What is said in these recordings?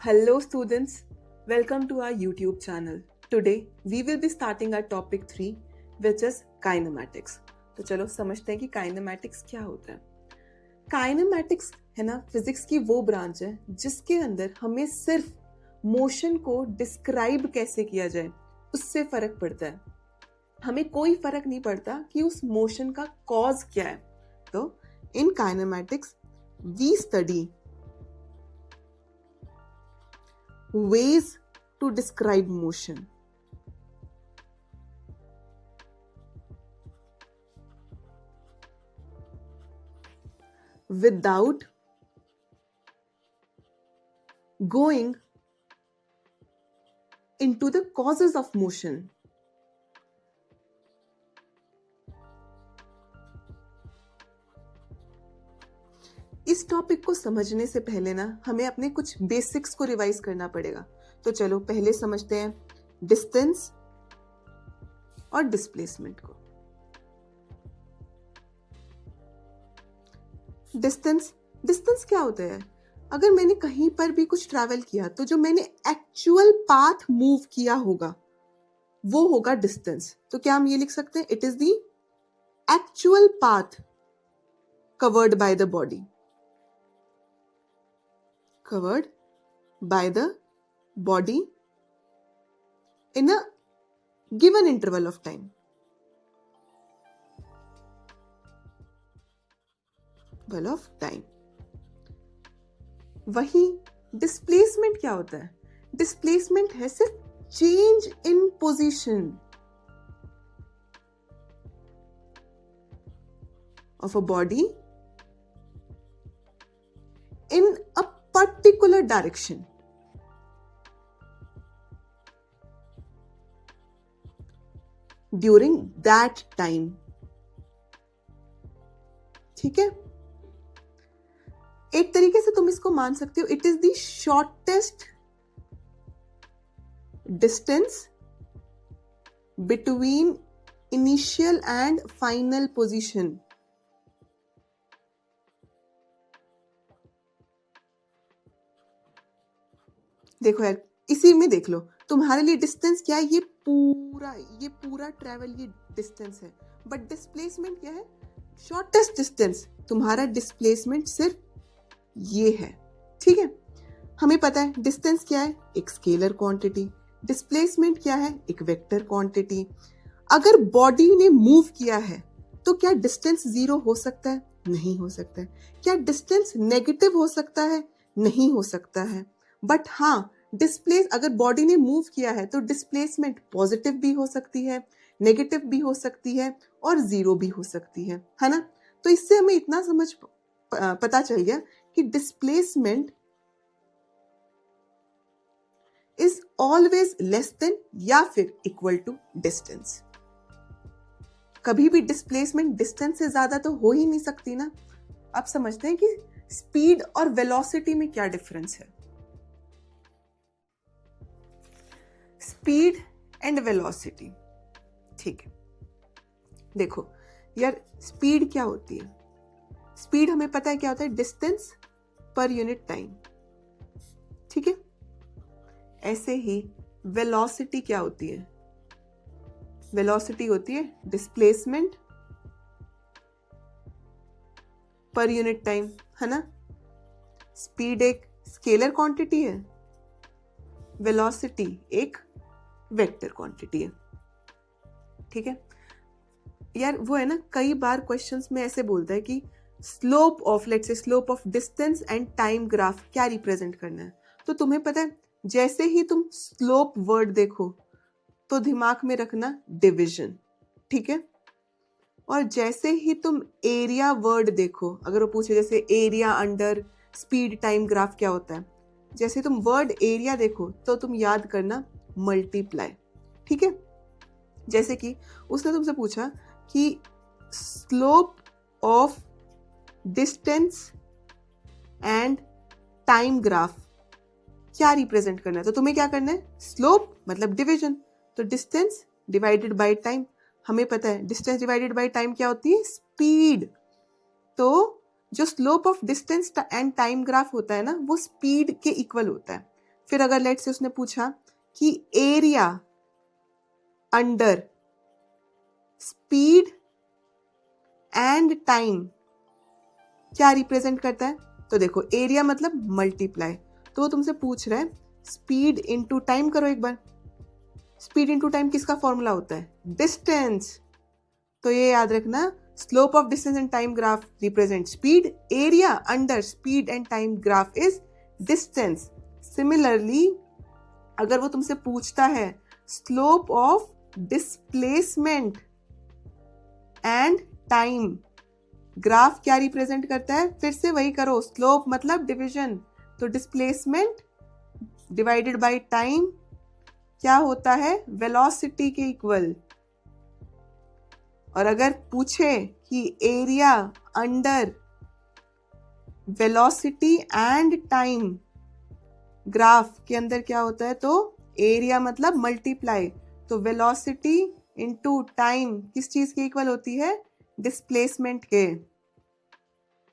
Hello students, welcome to our YouTube channel. Today we will be starting our topic 3 which is kinematics. तो चलो समझते हैं कि kinematics क्या होता है. Kinematics है ना फिजिक्स की वो ब्रांच है जिसके अंदर हमें सिर्फ मोशन को डिस्क्राइब कैसे किया जाए उससे फर्क पड़ता है. हमें कोई फर्क नहीं पड़ता कि उस मोशन का कॉज क्या है. तो इन kinematics we study ways to describe motion. Without going into the causes of motion. इस टॉपिक को समझने से पहले ना हमें अपने कुछ बेसिक्स को रिवाइज करना पड़ेगा. तो चलो पहले समझते हैं डिस्टेंस और डिस्प्लेसमेंट को. डिस्टेंस क्या होता है? अगर मैंने कहीं पर भी कुछ ट्रैवल किया तो जो मैंने एक्चुअल पाथ मूव किया होगा वो होगा डिस्टेंस. तो क्या हम ये लिख सकते हैं? It is the actual path covered by the body. Covered by the body in a given interval of time. वही डिस्प्लेसमेंट क्या होता है? डिस्प्लेसमेंट है सिर्फ change in position of a body in a particular direction. During that time. ठीक है? एक तरीके से तुम इसको मान सकते हो, it is the shortest distance between initial and final position. देखो यार, इसी में देख लो तुम्हारे लिए डिस्टेंस क्या है? ये पूरा ट्रैवल ये डिस्टेंस है. बट डिस्प्लेसमेंट क्या है? Shortest distance. तुम्हारा डिस्प्लेसमेंट सिर्फ ये है. ठीक है, हमें पता है डिस्टेंस क्या है? एक स्केलर क्वांटिटी. डिस्प्लेसमेंट क्या है? एक वेक्टर क्वांटिटी. अगर बॉडी ने मूव किया है तो क्या डिस्टेंस जीरो हो सकता है? नहीं हो सकता है. क्या डिस्टेंस नेगेटिव हो सकता है? नहीं हो सकता है. बट हाँ, अगर बॉडी ने मूव किया है तो डिस्प्लेसमेंट पॉजिटिव भी हो सकती है, नेगेटिव भी हो सकती है और जीरो भी हो सकती है ना. तो इससे हमें इतना पता चल गया कि displacement is always less than या फिर इक्वल टू डिस्टेंस. कभी भी डिस्प्लेसमेंट डिस्टेंस से ज्यादा तो हो ही नहीं सकती ना. अब समझते हैं कि स्पीड और वेलोसिटी में क्या डिफरेंस है. Speed and velocity. ठीक है, देखो यार, स्पीड क्या होती है? स्पीड हमें पता है क्या होता है? Distance per unit time. ठीक है, ऐसे ही वेलोसिटी क्या होती है? वेलोसिटी होती है डिस्प्लेसमेंट पर यूनिट टाइम, है ना. स्पीड एक स्केलर क्वांटिटी है, वेलोसिटी एक वेक्टर क्वांटिटी है. ठीक है यार, वो है ना, कई बार क्वेश्चंस में ऐसे बोलता है कि slope of distance and time graph क्या रिप्रेजेंट करना है. तो तुम्हें पता है, जैसे ही तुम स्लोप वर्ड देखो तो दिमाग में रखना डिवीजन. ठीक है, और जैसे ही तुम एरिया वर्ड देखो, अगर वो पूछे जैसे area under speed time graph क्या होता है, जैसे तुम वर्ड एरिया देखो तो तुम याद करना मल्टीप्लाई. ठीक है, जैसे कि उसने तुमसे पूछा कि slope of distance and time graph क्या रिप्रेजेंट करना है. तो तुम्हें क्या करना है? स्लोप मतलब डिवीजन, तो डिस्टेंस डिवाइडेड बाय टाइम. हमें पता है डिस्टेंस डिवाइडेड बाय टाइम क्या होती है? स्पीड. तो जो slope of distance and time graph होता है ना, वो स्पीड के इक्वल होता है. फिर अगर लेट से उसने पूछा कि area under speed and time क्या रिप्रेजेंट करता है, तो देखो एरिया मतलब मल्टीप्लाई, तो वो तुमसे पूछ रहा है स्पीड इनटू टाइम करो एक बार। स्पीड इनटू टाइम किसका फॉर्मूला होता है, डिस्टेंस। तो ये याद रखना, slope of distance and time graph represent speed, area under speed and time graph is distance. Similarly अगर वो तुमसे पूछता है slope of displacement and time graph क्या रिप्रेजेंट करता है, फिर से वही करो, स्लोप मतलब डिवीजन, तो डिस्प्लेसमेंट डिवाइडेड बाय टाइम क्या होता है, वेलोसिटी के इक्वल। और अगर पूछे कि area under velocity and time graph के अंदर क्या होता है, तो एरिया मतलब मल्टीप्लाई, तो वेलोसिटी इनटू टाइम किस चीज के इक्वल होती है, डिस्प्लेसमेंट के।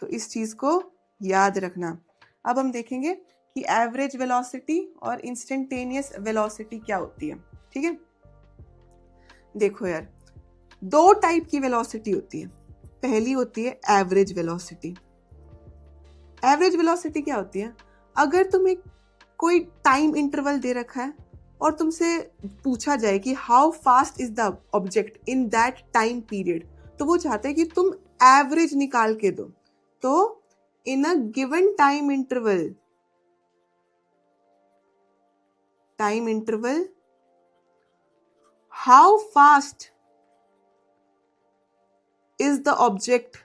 तो इस चीज को याद रखना। अब हम देखेंगे कि एवरेज वेलोसिटी और इंस्टेंटेनियस वेलोसिटी क्या होती है। ठीक है, देखो यार, दो टाइप की वेलोसिटी होती है। पहली होती है एवरेज वेलोसिटी। एवरेज वेलोसिटी क्या होती है, अगर तुम्हें कोई टाइम इंटरवल दे रखा है और तुमसे पूछा जाए कि how fast is the object in that time period, तो वो चाहते हैं कि तुम एवरेज निकाल के दो। तो in a given time interval how fast is the object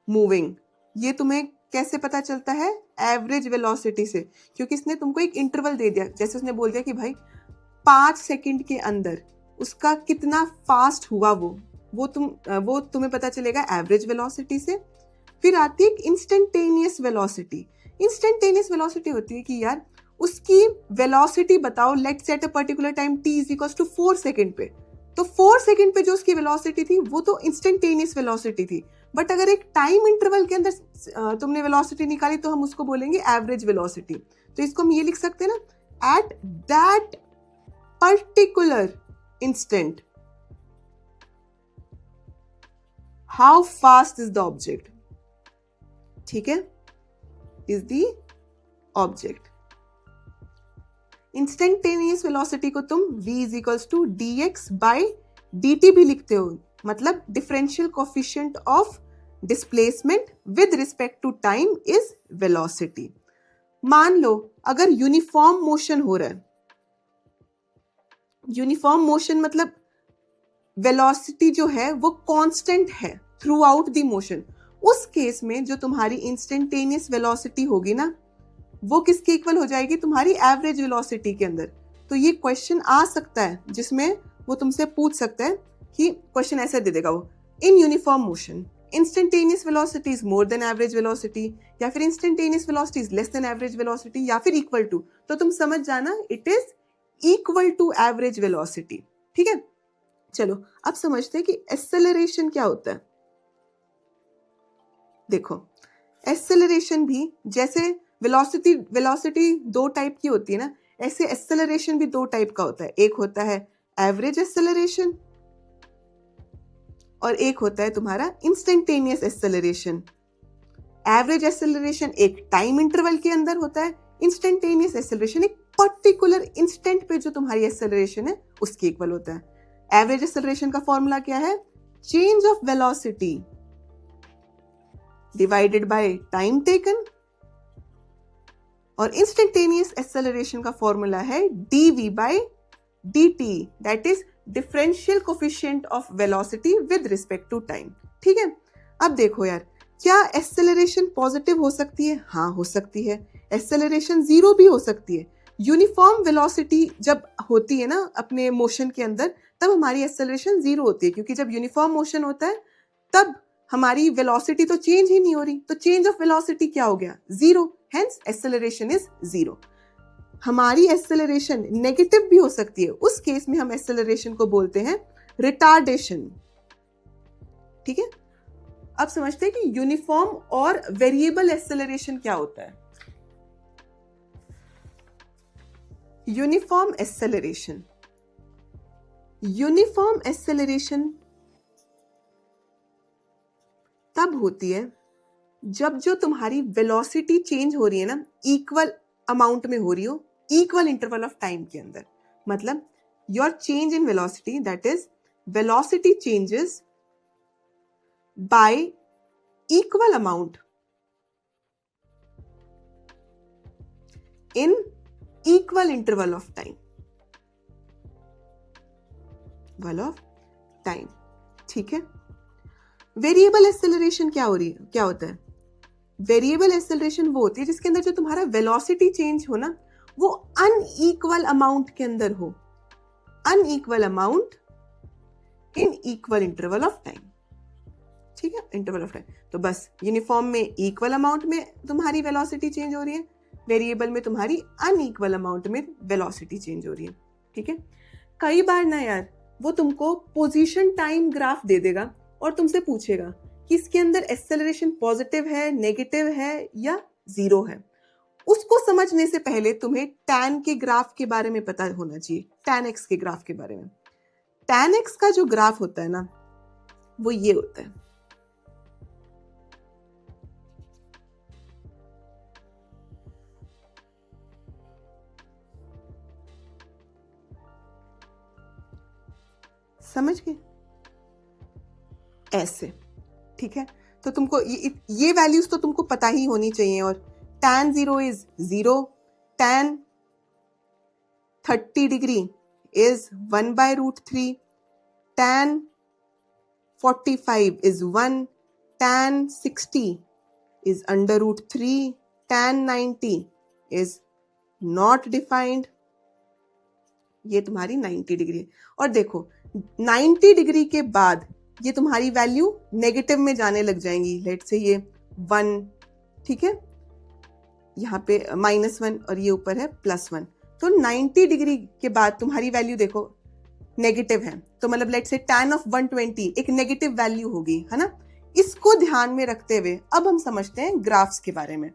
moving, ये तुम्हें कैसे पता चलता है, एवरेज वेलोसिटी से, क्योंकि इसने तुमको एक इंटरवल दे दिया। जैसे उसने बोल दिया कि भाई 5 सेकंड के अंदर उसका कितना फास्ट हुआ, वो तुम्हें पता चलेगा एवरेज वेलोसिटी से। फिर आती है इंस्टेंटेनियस वेलोसिटी। इंस्टेंटेनियस वेलोसिटी होती है कि यार उसकी वेलोसिटी बताओ, let's set a particular time t is equals to 4 second पे, तो 4 सेकंड पे जो उसकी वेलोसिटी थी वो तो इंस्टेंटेनियस वेलोसिटी थी। बट अगर एक टाइम इंटरवल के अंदर तुमने वेलोसिटी निकाली तो हम उसको बोलेंगे एवरेज वेलोसिटी। तो इसको हम ये लिख सकते हैं ना, at that particular instant how fast is the object. ठीक है, is the object. Instantaneous velocity को तुम v is equals to dx by dt भी लिखते हो, मतलब differential coefficient of displacement with respect to time is velocity. मान लो अगर यूनिफॉर्म मोशन हो रहा है, यूनिफॉर्म मोशन मतलब वेलोसिटी जो है वो कांस्टेंट है थ्रू आउट द मोशन, उस केस में जो तुम्हारी इंस्टेंटेनियस वेलोसिटी होगी ना, वो किसके इक्वल हो जाएगी, तुम्हारी एवरेज वेलोसिटी के अंदर। तो ये क्वेश्चन आ सकता है जिसमें वो तुमसे पूछ सकता है कि क्वेश्चन ऐसे दे देगा वो, in uniform motion instantaneous velocity is more than average velocity, या फिर instantaneous velocity is less than average velocity, या फिर इक्वल टू। तो तुम समझ जाना it is equal to average velocity. ठीक है, चलो अब समझते हैं कि एक्सेलरेशन क्या होता है। देखो एक्सेलरेशन भी जैसे वेलोसिटी दो टाइप की होती है ना, ऐसे एक्सेलरेशन भी दो टाइप का होता है। एक होता है एवरेज एक्सेलरेशन और एक होता है तुम्हारा इंस्टेंटेनियस एक्सेलरेशन। एवरेज एक्सेलरेशन एक टाइम इंटरवल के अंदर होता है, इंस्टेंटेनियस एक्सेलरेशन एक पर्टिकुलर इंस्टेंट पे जो तुम्हारी एक्सेलरेशन है उसके इक्वल होता है। एवरेज एक्सेलरेशन का फॉर्मूला क्या है, change of velocity divided by time taken, और इंस्टेंटेनियस एक्सेलरेशन का फॉर्मूला है dv by dt, that is differential coefficient of velocity with respect to time. ठीक है, अब देखो यार, क्या एक्सेलरेशन पॉजिटिव हो सकती है, हाँ हो सकती है। एक्सेलरेशन जीरो भी हो सकती है। यूनिफॉर्म वेलोसिटी जब होती है ना अपने मोशन के अंदर, तब हमारी एक्सेलरेशन जीरो होती है, क्योंकि जब यूनिफॉर्म मोशन होता है तब हमारी वेलोसिटी तो चेंज ही नहीं हो रही, तो चेंज ऑफ वेलोसिटी क्या हो गया, zero, hence acceleration is zero. हमारी एक्सेलरेशन नेगेटिव भी हो सकती है, उस केस में हम एक्सेलरेशन को बोलते हैं रिटार्डेशन। ठीक है, अब समझते हैं कि यूनिफॉर्म और वेरिएबल एक्सेलरेशन क्या होता है। यूनिफॉर्म एक्सेलरेशन, यूनिफॉर्म एक्सेलरेशन तब होती है जब जो तुम्हारी वेलोसिटी चेंज हो रही है ना, इक्वल अमाउंट में हो रही हो, इक्वल इंटरवल ऑफ टाइम के अंदर। मतलब your change in velocity, that is velocity changes y equal amount in equal interval of time, ठीक है। वेरिएबल एक्सेलरेशन क्या हो रही है, क्या होता है? वेरिएबल एक्सेलरेशन वो होती है जिसके अंदर जो तुम्हारा वेलोसिटी चेंज हो ना, वो अनइक्वल अमाउंट के अंदर हो, unequal amount in equal interval of time, ठीक है, इंटरवल ऑफ टाइम। तो बस यूनिफॉर्म में इक्वल अमाउंट में तुम्हारी वेलोसिटी चेंज हो रही है, वेरिएबल में तुम्हारी अनइक्वल अमाउंट में वेलोसिटी चेंज हो रही है, ठीक है। कई बार ना यार वो तुमको पोजीशन टाइम ग्राफ दे देगा और तुमसे पूछेगा कि इसके अंदर एक्सेलरेशन पॉजिटिव है, नेगेटिव है या जीरो है। उसको समझने से पहले तुम्हें tan के ग्राफ के बारे में पता होना चाहिए, tan x के ग्राफ के बारे में। tan x का जो ग्राफ होता है ना, वो ये होता है। समझ गए? ऐसे, ठीक है। तो तुमको ये वैल्यूज तो तुमको पता ही होनी चाहिए। और tan 0 is 0, tan 30 degree is 1/√3, tan 45 is 1, tan 60 is under√3, tan 90 is not defined। ये तुम्हारी 90 डिग्री है। और देखो 90 डिग्री के बाद ये तुम्हारी वैल्यू नेगेटिव में जाने लग जाएंगी। लेट से ये 1, ठीक है, यहाँ पे -1 और ये ऊपर है +1। तो 90 डिग्री के बाद तुम्हारी वैल्यू देखो नेगेटिव है, तो मतलब लेट से tan of 120 एक नेगेटिव वैल्यू होगी, है ना। इसको ध्यान में रखते हुए अब हम समझते हैं ग्राफ्स के बारे में।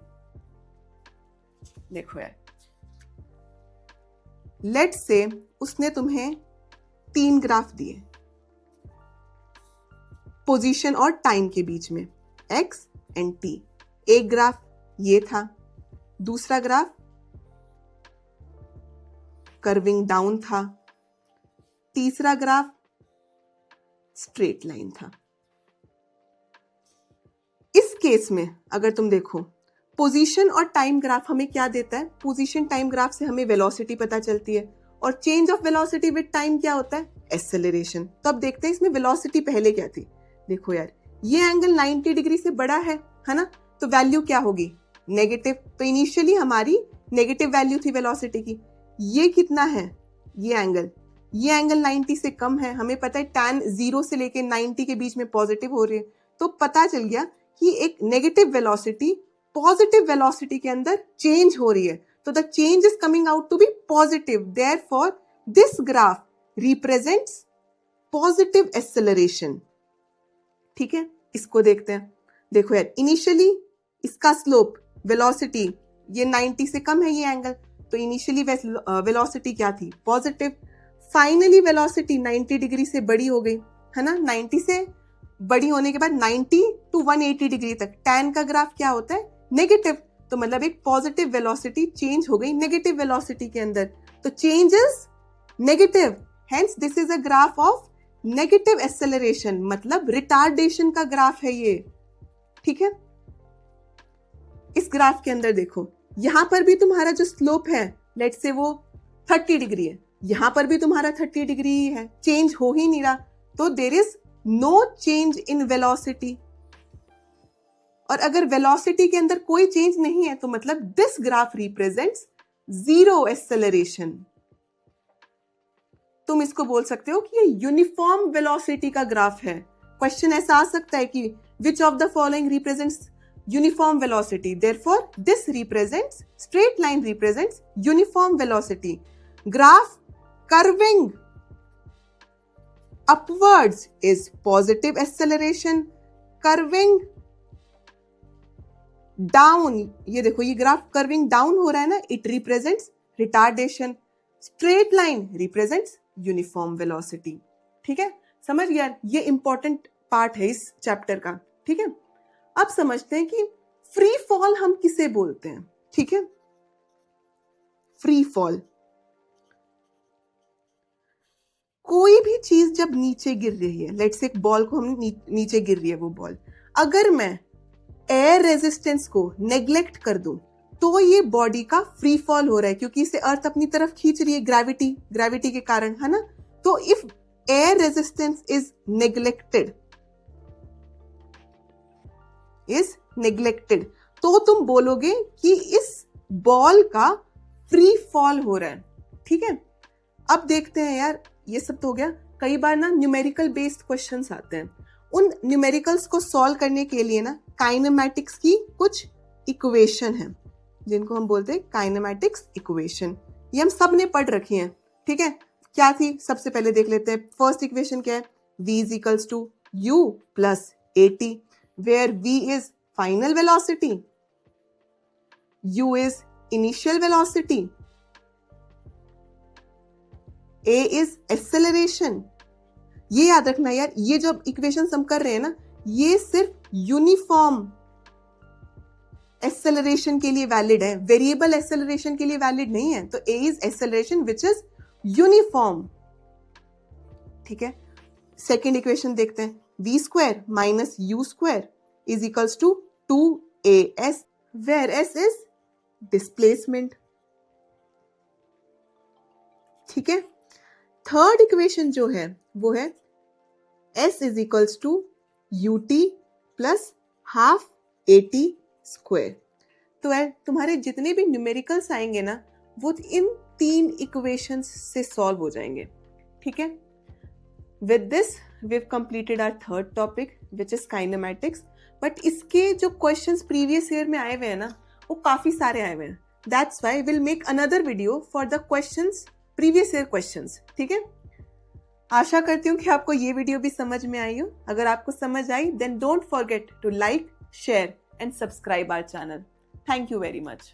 देखो यार, लेट से उसने तुम्हें 3 ग्राफ दिए पोजीशन और टाइम के बीच में, x एंड t। एक ग्राफ ये था, दूसरा ग्राफ कर्विंग डाउन था, तीसरा ग्राफ स्ट्रेट लाइन था। इस केस में अगर तुम देखो पोजीशन और टाइम ग्राफ हमें क्या देता है? पोजीशन टाइम ग्राफ से हमें वेलोसिटी पता चलती है, और change of velocity with time क्या होता है? एक्सेलरेशन। तो अब देखते हैं इसमें वेलोसिटी पहले क्या थी। देखो यार, ये एंगल 90 डिग्री से बड़ा है ना, तो वैल्यू क्या होगी? नेगेटिव। तो इनिशियली हमारी नेगेटिव वैल्यू थी वेलोसिटी की। ये कितना है? ये एंगल 90 से कम है। हमें पता है tan 0 से लेके 90 के बीच में पॉजिटिव हो रही है, तो पता चल गया कि एक नेगेटिव वेलोसिटी पॉजिटिव वेलोसिटी के अंदर चेंज हो रही है। तो the change is coming out to be positive, therefore this graph represents positive acceleration, ठीक है। इसको देखते हैं। देखो यार, इनिशियली इसका स्लोप वेलोसिटी ये 90 से कम है ये एंगल, तो इनिशियली वेलोसिटी क्या थी? पॉजिटिव। फाइनली वेलोसिटी 90 डिग्री से बड़ी हो गई, है ना। 90 से बड़ी होने के बाद 90 to 180 डिग्री तक tan का ग्राफ क्या होता है? नेगेटिव। तो मतलब एक पॉजिटिव वेलोसिटी चेंज हो गई नेगेटिव वेलोसिटी के अंदर, तो change is negative, hence this is a graph of negative acceleration, मतलब रिटार्डेशन का ग्राफ है ये, ठीक है। इस ग्राफ के अंदर देखो, यहां पर भी तुम्हारा जो स्लोप है लेट से वो 30 डिग्री है, यहां पर भी तुम्हारा 30 डिग्री है, चेंज हो ही नहीं रहा, तो there is no change in velocity. और अगर वेलोसिटी के अंदर कोई चेंज नहीं है तो मतलब this graph represents zero acceleration. तुम इसको बोल सकते हो कि ये यूनिफॉर्म वेलोसिटी का ग्राफ है। क्वेश्चन ऐसा आ सकता है कि which of the following represents uniform velocity, therefore this represents, straight line represents uniform velocity. Graph curving upwards is positive acceleration, curving down, ये देखो ये ग्राफ curving down हो रहा है ना, it represents retardation. Straight line represents uniform velocity. ठीक है, समझ गया, ये इंपॉर्टेंट पार्ट है इस चैप्टर का। ठीक है, अब समझते हैं कि फ्री फॉल हम किसे बोलते हैं। ठीक है, फ्री फॉल, कोई भी चीज जब नीचे गिर रही है, लेट्स से एक बॉल को हम नीचे गिर रही है वो बॉल, अगर मैं एयर रेजिस्टेंस को नेग्लेक्ट कर दूं तो ये बॉडी का फ्री फॉल हो रहा है, क्योंकि इसे अर्थ अपनी तरफ खींच रही है ग्रेविटी के कारण, है ना। तो if air resistance is neglected तो तुम बोलोगे कि इस बॉल का फ्री फॉल हो रहा है। ठीक है, अब देखते हैं यार, ये सब तो हो गया। कई बार ना न्यूमेरिकल बेस्ड क्वेश्चंस आते हैं, उन न्यूमेरिकल्स को सॉल्व करने के लिए ना काइनेमैटिक्स की कुछ इक्वेशन है जिनको हम बोलते हैं काइनेमैटिक्स इक्वेशन। ये हम सब ने पढ़ रखी हैं। ठीक है, क्या थी, सबसे पहले देख लेते हैं। फर्स्ट इक्वेशन क्या है, v is equals to u plus at, where v is final velocity, u is initial velocity, a is acceleration. ये याद रखना यार, ये जो इक्वेशन हम कर रहे हैं ना, ये सिर्फ यूनिफॉर्म एक्सेलरेशन के लिए वैलिड है, वेरिएबल एक्सेलरेशन के लिए वैलिड नहीं है। तो a is acceleration which is uniform. ठीक है, सेकेंड इक्वेशन देखते हैं, v square minus u square is equals to 2as, where s is displacement. ठीक है, थर्ड इक्वेशन जो है वो है s is equals to ut plus half at square. तो यार तुम्हारे जितने भी न्यूमेरिकल्स आएंगे ना, वो इन तीन इक्वेशंस से सॉल्व हो जाएंगे। ठीक है, with this we have completed our third topic which is kinematics. But इसके जो क्वेश्चंस प्रीवियस ईयर में आए हुए हैं ना, वो काफी सारे आए हुए हैं। That's why will make another video for the questions, previous year questions. ठीक है, आशा करती हूँ कि आपको ये वीडियो भी समझ में आई हो। अगर आपको समझ आई then don't forget to like, share and subscribe our channel. Thank you very much.